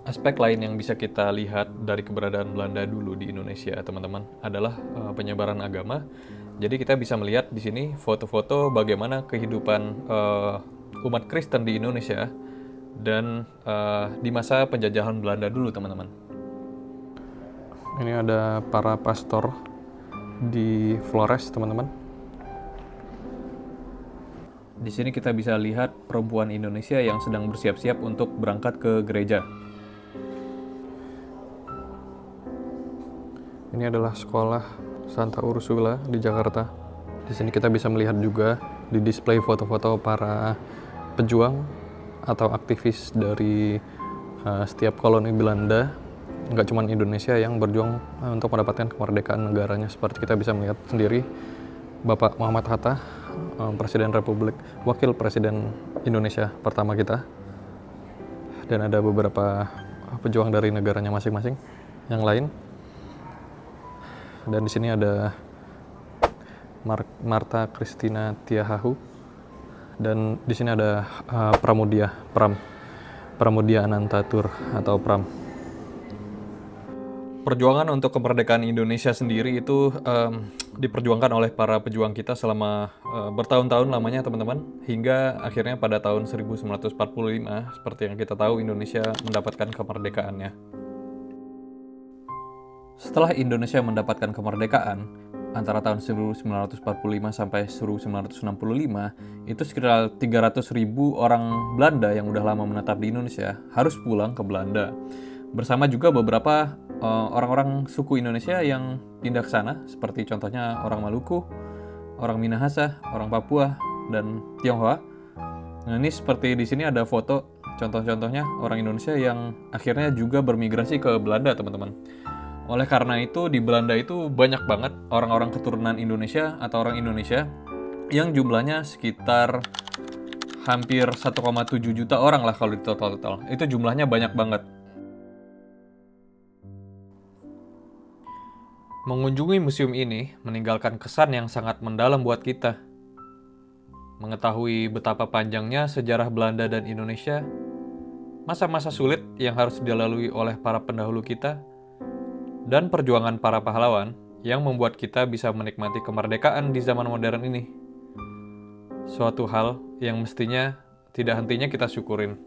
Aspek lain yang bisa kita lihat dari keberadaan Belanda dulu di Indonesia, teman-teman, adalah penyebaran agama. Jadi kita bisa melihat di sini foto-foto bagaimana kehidupan umat Kristen di Indonesia dan di masa penjajahan Belanda dulu, teman-teman. Ini ada para pastor di Flores, teman-teman. Di sini kita bisa lihat perempuan Indonesia yang sedang bersiap-siap untuk berangkat ke gereja. Ini adalah sekolah Santa Ursula di Jakarta. Di sini kita bisa melihat juga di display foto-foto para pejuang atau aktivis dari setiap koloni Belanda, nggak cuma Indonesia, yang berjuang untuk mendapatkan kemerdekaan negaranya. Seperti kita bisa melihat sendiri, Bapak Muhammad Hatta, Presiden Republik, Wakil Presiden Indonesia pertama kita, dan ada beberapa pejuang dari negaranya masing-masing yang lain. Dan di sini ada Marta Christina Tiahahu, dan di sini ada Pramudia Anantatur atau Pram. Perjuangan untuk kemerdekaan Indonesia sendiri itu diperjuangkan oleh para pejuang kita selama bertahun-tahun lamanya, teman-teman, hingga akhirnya pada tahun 1945, seperti yang kita tahu, Indonesia mendapatkan kemerdekaannya. Setelah Indonesia mendapatkan kemerdekaan, antara tahun 1945 sampai 1965, itu sekitar 300.000 orang Belanda yang udah lama menetap di Indonesia harus pulang ke Belanda. Bersama juga beberapa orang-orang suku Indonesia yang pindah ke sana, seperti contohnya orang Maluku, orang Minahasa, orang Papua, dan Tionghoa. Nah, ini seperti di sini ada foto contoh-contohnya orang Indonesia yang akhirnya juga bermigrasi ke Belanda, teman-teman. Oleh karena itu, di Belanda itu banyak banget orang-orang keturunan Indonesia atau orang Indonesia yang jumlahnya sekitar hampir 1,7 juta orang lah kalau di total-total. Itu jumlahnya banyak banget. Mengunjungi museum ini meninggalkan kesan yang sangat mendalam buat kita. Mengetahui betapa panjangnya sejarah Belanda dan Indonesia, masa-masa sulit yang harus dilalui oleh para pendahulu kita, dan perjuangan para pahlawan yang membuat kita bisa menikmati kemerdekaan di zaman modern ini. Suatu hal yang mestinya tidak hentinya kita syukurin.